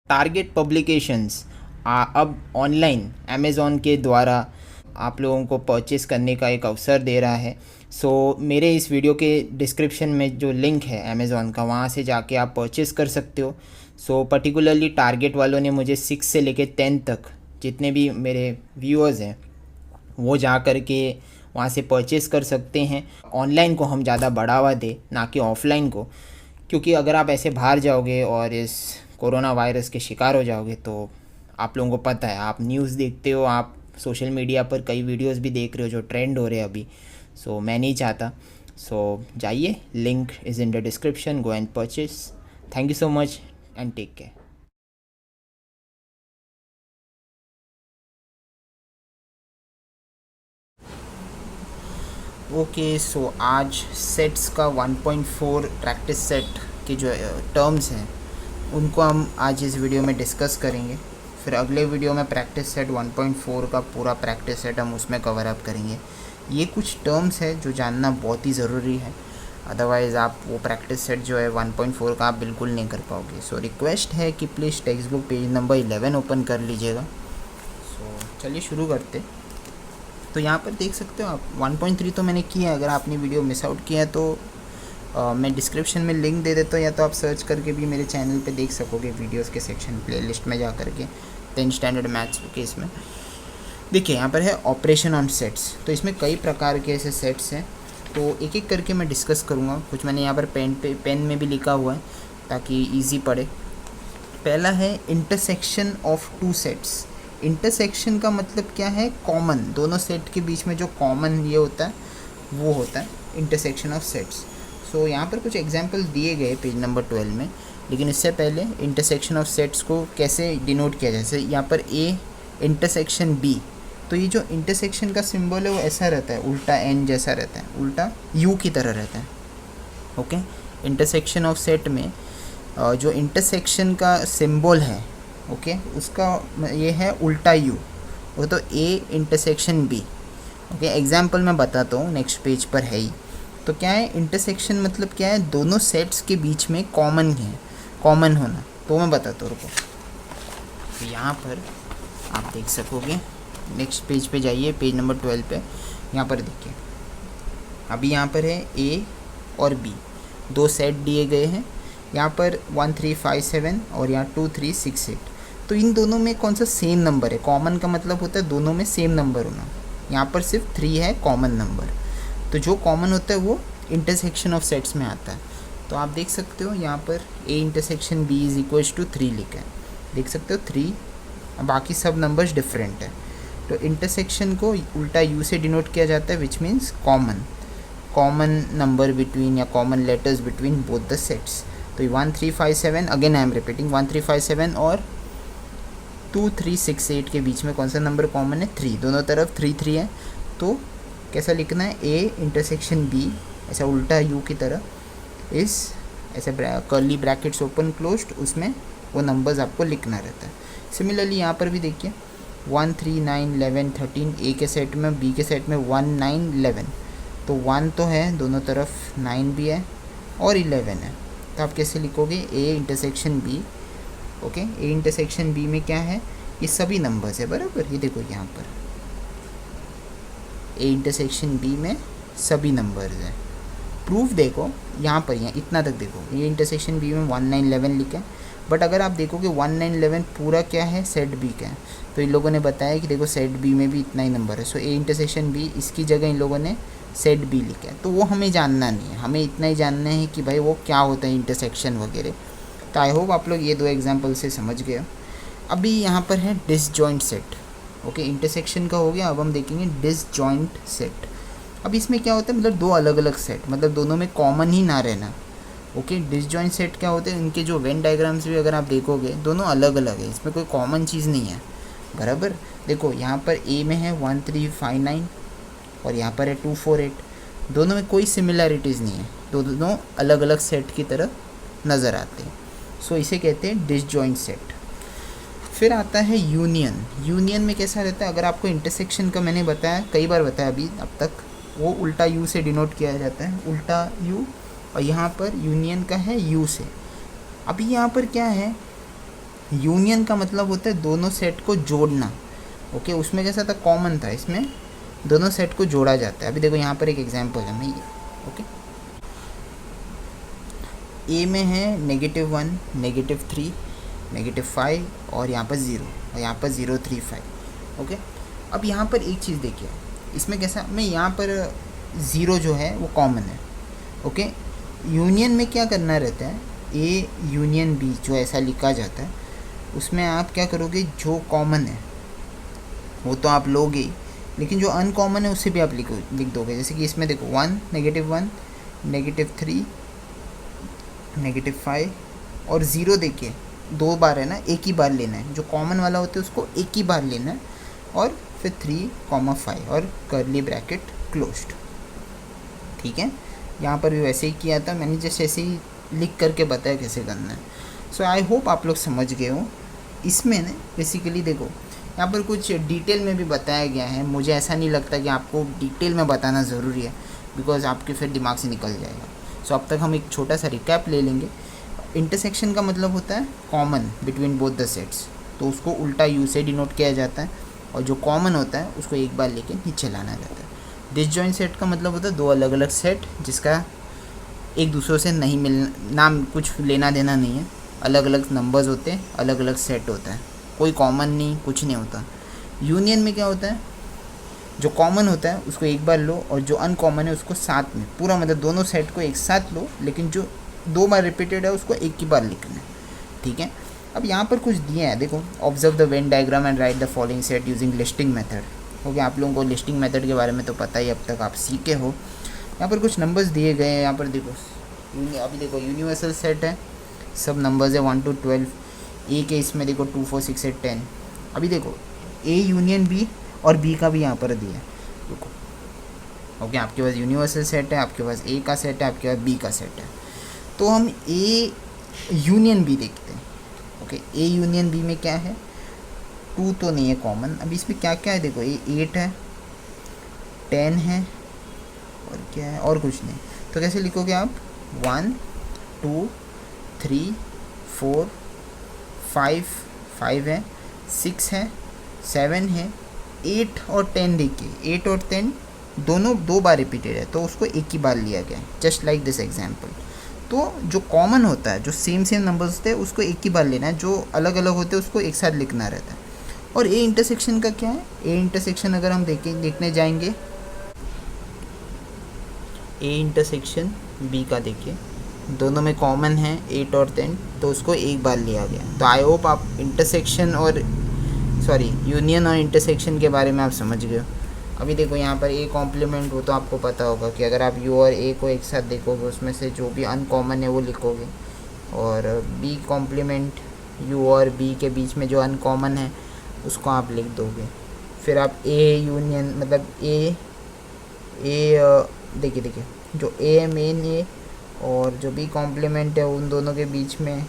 Target publications अब online Amazon के द्वारा आप लोगों को परचेस करने का एक अवसर दे रहा है। मेरे इस वीडियो के डिस्क्रिप्शन में जो लिंक है अमेज़ॉन का, वहाँ से जाके आप परचेस कर सकते हो। पर्टिकुलरली टारगेट वालों ने मुझे 6 से लेके 10 तक जितने भी मेरे व्यूअर्स हैं वो जा कर के वहाँ से परचेस कर सकते हैं। ऑनलाइन को हम ज़्यादा बढ़ावा दें, ना कि ऑफ़लाइन को, क्योंकि अगर आप ऐसे बाहर जाओगे और इस कोरोना वायरस के शिकार हो जाओगे तो आप लोगों को पता है, आप न्यूज़ देखते हो, आप सोशल मीडिया पर कई वीडियोस भी देख रहे हो जो ट्रेंड हो रहे हैं अभी। मैं नहीं चाहता। जाइए, link is in the description, go and purchase. Thank you so much and take care. आज सेट्स का 1.4 प्रैक्टिस सेट के जो टर्म्स हैं उनको हम आज इस वीडियो में डिस्कस करेंगे। फिर अगले वीडियो में प्रैक्टिस सेट 1.4 का पूरा प्रैक्टिस सेट हम उसमें कवर अप करेंगे। ये कुछ टर्म्स है जो जानना बहुत ही ज़रूरी है, अदरवाइज़ आप वो प्रैक्टिस सेट जो है 1.4 का आप बिल्कुल नहीं कर पाओगे। रिक्वेस्ट है कि please text book page number 11 open कर लीजिएगा। चलिए शुरू करते। तो यहाँ पर देख सकते हो आप 1.3 तो मैंने किया है। अगर आपने वीडियो मिस आउट किया है तो मैं डिस्क्रिप्शन में लिंक दे देता हूँ, या तो आप सर्च करके भी मेरे चैनल पे देख सकोगे वीडियोस के सेक्शन प्लेलिस्ट में जा करके 10th स्टैंडर्ड मैथ्स के। इसमें देखिए यहाँ पर है ऑपरेशन ऑन सेट्स। तो इसमें कई प्रकार के ऐसे सेट्स हैं, तो एक एक करके मैं डिस्कस करूँगा। कुछ मैंने यहाँ पर पेन में भी लिखा हुआ है ताकि ईजी पड़े। पहला है intersection of two sets. Intersection का मतलब क्या है? कॉमन, दोनों सेट के बीच में जो कॉमन ये होता है वो होता है इंटरसेक्शन ऑफ सेट्स। यहाँ पर कुछ एग्जांपल दिए गए पेज नंबर 12 में, लेकिन इससे पहले इंटरसेक्शन ऑफ सेट्स को कैसे डिनोट किया जाए। जैसे यहाँ पर ए इंटरसेक्शन बी, तो ये जो इंटरसेक्शन का सिंबल है वो ऐसा रहता है, उल्टा एन जैसा रहता है, उल्टा यू की तरह रहता है। ओके, इंटरसेक्शन ऑफ सेट में जो इंटरसेक्शन का सिंबल है, ओके, उसका ये है उल्टा यू, वो तो A intersection B. Okay, example मैं बताता हूँ, नेक्स्ट पेज पर है ही। तो क्या है इंटरसेक्शन मतलब क्या है? दोनों सेट्स के बीच में कॉमन है, कॉमन होना। तो मैं बताता हूँ, रुको। तो यहाँ पर आप देख सकोगे, नेक्स्ट पेज पे जाइए, पेज नंबर 12 पे। यहाँ पर देखिए, अभी यहाँ पर है ए और बी, दो सेट दिए गए हैं। यहाँ पर 1 3 5 7 और यहाँ 2 3 6 8। तो इन दोनों में कौन सा सेम नंबर है? कॉमन का मतलब होता है दोनों में सेम नंबर होना। यहाँ पर सिर्फ 3 है कॉमन नंबर, तो जो कॉमन होता है वो इंटरसेक्शन ऑफ सेट्स में आता है। तो आप देख सकते हो यहाँ पर A intersection B is equals to 3 लिखा है, देख सकते हो 3, बाकी सब नंबर्स डिफरेंट है। तो इंटरसेक्शन को उल्टा यू से डिनोट किया जाता है, which means common number between या common letters between both the sets. तो 1 3 5 7, अगेन आई एम रिपीटिंग, 1 3 5 7 और 2 3 6 8 के बीच में कौन सा नंबर कॉमन है? 3, दोनों तरफ 3 3 है। तो कैसा लिखना है? ए इंटरसेक्शन बी, ऐसा उल्टा यू की तरह, इस ऐसे कर्ली ब्रैकेट्स ओपन क्लोज्ड, उसमें वो नंबर्स आपको लिखना रहता है। सिमिलरली यहाँ पर भी देखिए 1 3 9 11 13, ए के सेट में, बी के सेट में 1 9 11। तो 1 तो है दोनों तरफ, 9 भी है और 11 है। तो आप कैसे लिखोगे? A intersection B. Okay, A intersection B में क्या है? ये सभी नंबर्स है, बराबर। ये देखो यहाँ पर ए इंटरसेक्शन बी में सभी नंबर्स हैं। प्रूफ देखो यहाँ पर, यहाँ इतना तक देखो, ए इंटरसेक्शन बी में 1 9 11 लिखा है। बट अगर आप देखोगे 1 9 11 पूरा क्या है? सेट बी का है। तो इन लोगों ने बताया कि देखो सेट बी में भी इतना ही नंबर है। ए इंटरसेक्शन बी, इसकी जगह इन लोगों ने सेट बी लिखा है। तो वो हमें जानना नहीं है, हमें इतना ही जानना है कि भाई वो क्या होता है इंटरसेक्शन वगैरह। तो आई होप आप लोग ये 2 एग्जाम्पल से समझ गए। अभी यहाँ पर है डिसजॉइंट सेट। ओके, इंटरसेक्शन का हो गया, अब हम देखेंगे डिसजॉइंट सेट। अब इसमें क्या होता है? मतलब दो अलग अलग सेट, मतलब दोनों में कॉमन ही ना रहना। ओके, डिसजॉइंट सेट क्या होते हैं? इनके जो वेन डायग्राम्स भी अगर आप देखोगे दोनों अलग अलग है, इसमें कोई कॉमन चीज़ नहीं है, बराबर। देखो यहाँ पर ए में है 1 3 5 9 और यहाँ पर है 2 4 8, दोनों में कोई सिमिलैरिटीज़ नहीं है, दोनों अलग अलग सेट की तरह नज़र आते हैं। इसे कहते हैं डिसजॉइंट सेट। फिर आता है यूनियन। यूनियन में कैसा रहता है? अगर आपको इंटरसेक्शन का मैंने बताया, कई बार बताया अभी अब तक, वो उल्टा यू से डिनोट किया जाता है, उल्टा यू, और यहाँ पर यूनियन का है यू से। अभी यहाँ पर क्या है? यूनियन का मतलब होता है दोनों सेट को जोड़ना। ओके, उसमें कैसा था, कॉमन था, इसमें दोनों सेट को जोड़ा जाता है। अभी देखो यहाँ पर एक एग्जांपल है, मैं ये ओके, ए में है -1, -3, -5 और यहाँ पर 0 और यहाँ पर 0, 3, 5। ओके, अब यहाँ पर एक चीज़ देखिए, इसमें कैसा, मैं यहाँ पर 0 जो है वो कॉमन है। ओके, यूनियन में क्या करना रहता है, ए यूनियन बी जो ऐसा लिखा जाता है, उसमें आप क्या करोगे, जो कॉमन है वो तो आप लोगे ही, लेकिन जो अनकॉमन है उससे भी आप लिख दोगे। जैसे कि इसमें देखो 1, -1, -3, -5 और 0 देखिए 2 बार है ना, एक ही बार लेना है, जो कॉमन वाला होता है उसको एक ही बार लेना है, और फिर 3, 5 और कर्ली ब्रैकेट क्लोज्ड। ठीक है, यहाँ पर भी वैसे ही किया था मैंने, जस्ट ऐसे ही लिख करके बताया कैसे करना है। सो आई होप आप लोग समझ गए हो। इसमें ना बेसिकली देखो, यहाँ पर कुछ डिटेल में भी बताया गया है, मुझे ऐसा नहीं लगता कि आपको डिटेल में बताना ज़रूरी है, बिकॉज आपके फिर दिमाग से निकल जाएगा। सो अब तक हम एक छोटा सा रिकैप ले लेंगे। इंटरसेक्शन का मतलब होता है common between both the sets, तो उसको उल्टा यू से डिनोट किया जाता है, और जो कॉमन होता है उसको एक बार लेके नीचे लाना जाता है। डिसजॉइंट सेट का मतलब होता है दो अलग अलग सेट जिसका एक दूसरों से नहीं मिलना, नाम कुछ लेना देना नहीं है, अलग अलग नंबर्स होते हैं, अलग अलग सेट होता है, कोई कॉमन नहीं, कुछ नहीं होता। यूनियन में क्या होता है, जो कॉमन होता है उसको एक बार लो, और जो अनकॉमन है उसको साथ में, पूरा मतलब दोनों सेट को एक साथ लो, लेकिन जो 2 बार रिपीटेड है उसको एक ही बार लिखना है। ठीक है, अब यहाँ पर कुछ दिए हैं, देखो, observe the Venn diagram and right the following set using listing method. Okay, आप लोगों को लिस्टिंग मेथड के बारे में तो पता ही, अब तक आप सीखे हो। यहाँ पर कुछ नंबर्स दिए गए हैं, यहाँ पर देखो, अभी देखो यूनिवर्सल सेट है, सब नंबर्स है 1 to 12। ए के इसमें देखो 2, 4, 6, 8, 10। अभी देखो ए यूनियन बी और बी का भी यहाँ पर दिया है, देखो। ओके, आपके पास यूनिवर्सल सेट है, आपके पास ए का सेट है, आपके पास बी का सेट है, तो हम ए यूनियन बी देखते हैं। ओके, ए यूनियन बी में क्या है, 2 तो नहीं है कॉमन। अभी इसमें क्या क्या है, देखो ये 8 है, 10 है, और क्या है, और कुछ नहीं। तो कैसे लिखोगे आप, 1, 2, 3, 4, 5 है, 6 है, 7 है, 8 और 10। देखिए 8 और 10 दोनों 2 बार रिपीटेड है, तो उसको एक ही बार लिया गया है, जस्ट लाइक दिस एग्जाम्पल। तो जो कॉमन होता है, जो सेम नंबर्स होते हैं उसको एक ही बार लेना है, जो अलग अलग होते हैं उसको एक साथ लिखना रहता है। और ए इंटरसेक्शन का क्या है, ए इंटरसेक्शन अगर हम देखने जाएंगे, ए इंटरसेक्शन बी का देखिए, दोनों में कॉमन है 8 और 10, तो उसको एक बार लिया गया। तो आई होप आप इंटरसेक्शन और यूनियन और इंटरसेक्शन के बारे में आप समझ गए हो। अभी देखो यहाँ पर ए कॉम्प्लीमेंट, वो तो आपको पता होगा कि अगर आप यू और ए को एक साथ देखोगे उसमें से जो भी अनकॉमन है वो लिखोगे, और बी कॉम्प्लीमेंट, यू और बी के बीच में जो अनकॉमन है उसको आप लिख दोगे। फिर आप ए यूनियन मतलब ए देखिए जो ए है मेन ए, और जो बी कॉम्प्लीमेंट है उन दोनों के बीच में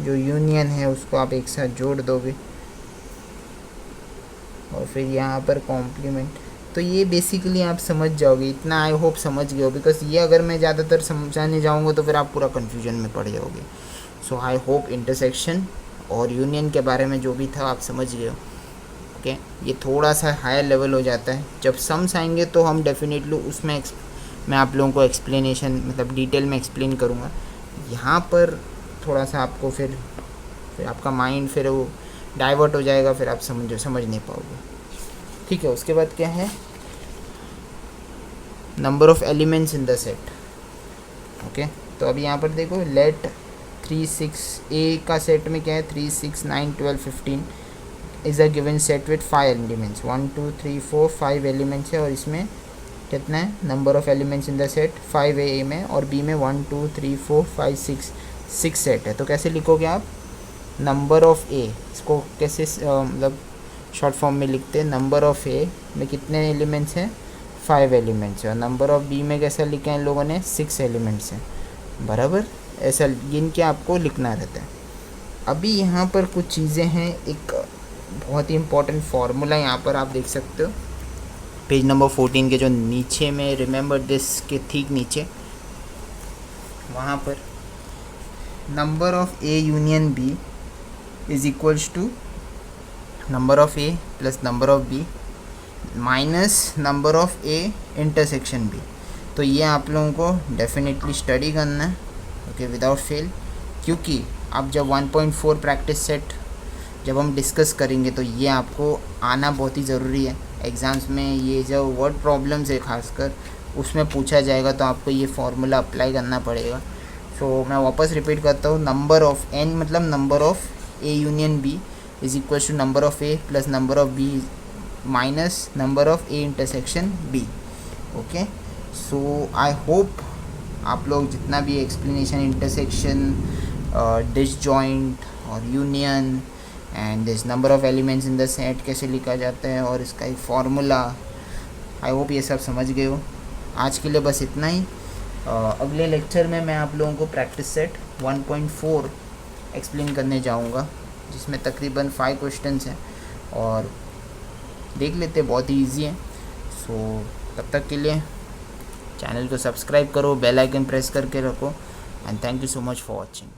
जो यूनियन है उसको आप एक साथ जोड़ दोगे, और फिर यहाँ पर कॉम्प्लीमेंट। तो ये बेसिकली आप समझ जाओगे, इतना आई होप समझ गए हो, बिकॉज ये अगर मैं ज़्यादातर समझाने जाऊँगा तो फिर आप पूरा कन्फ्यूजन में पड़ जाओगे। सो आई होप इंटरसेक्शन और यूनियन के बारे में जो भी था आप समझ गए हो। ओके, ये थोड़ा सा हायर लेवल हो जाता है, जब सम्स आएंगे तो हम डेफिनेटली उसमें मैं आप लोगों को एक्सप्लेनेशन मतलब डिटेल में एक्सप्लेन करूँगा। यहाँ पर थोड़ा सा आपको फिर आपका माइंड फिर वो डाइवर्ट हो जाएगा, फिर आप समझ नहीं पाओगे। ठीक है, उसके बाद क्या है, number of elements in the set. Okay, तो अभी यहाँ पर देखो, लेट 3, 6 ए का सेट में क्या है, 3, 6, 9, 12, 15 is a given set with 5 elements. 1, 2, 3, 4, 5 elements है, और इसमें कितना है, number of elements in the set 5 है ए में, और बी में 1, 2, 3, 4, 5, 6 सेट है। तो कैसे लिखोगे आप, नंबर ऑफ ए, इसको कैसे मतलब शॉर्ट फॉर्म में लिखते हैं, नंबर ऑफ ए में कितने एलिमेंट्स हैं, 5 एलिमेंट्स है, और नंबर ऑफ बी में कैसा लिखा है इन लोगों ने, 6 एलिमेंट्स हैं, बराबर। ऐसा गिन के आपको लिखना रहता है। अभी यहाँ पर कुछ चीज़ें हैं, एक बहुत ही इम्पोर्टेंट फार्मूला यहाँ पर आप देख सकते हो, पेज नंबर 14 के जो नीचे में रिमेंबर दिस के ठीक नीचे, वहाँ पर number of A union B is equals to number of A plus number of B minus number of A intersection B. तो ये आप लोगों को डेफिनेटली स्टडी करना है, ओके, विदाउट फेल, क्योंकि आप जब 1.4 प्रैक्टिस सेट जब हम डिस्कस करेंगे तो ये आपको आना बहुत ही ज़रूरी है। एग्ज़ाम्स में ये जो वर्ड प्रॉब्लम्स है खासकर उसमें पूछा जाएगा, तो आपको ये फार्मूला अप्लाई करना पड़ेगा। सो मैं वापस रिपीट करता हूँ, नंबर ऑफ़ एन मतलब number of A union B is equal to number of A plus number of B minus number of A intersection B. Okay, so I hope आप लोग जितना भी एक्सप्लेनेशन, इंटरसेक्शन, डिसजॉइंट और union and this number of elements in the set कैसे लिखा जाता है और इसका एक फार्मूला, आई होप ये सब समझ गए हो। आज के लिए बस इतना ही। अगले लेक्चर में मैं आप लोगों को प्रैक्टिस सेट 1.4 एक्सप्लेन करने जाऊंगा, जिसमें तकरीबन 5 क्वेश्चंस हैं और देख लेते, बहुत ही ईजी है। सो तब तक के लिए चैनल को सब्सक्राइब करो, बेल आइकन प्रेस करके रखो, and thank you so much for watching.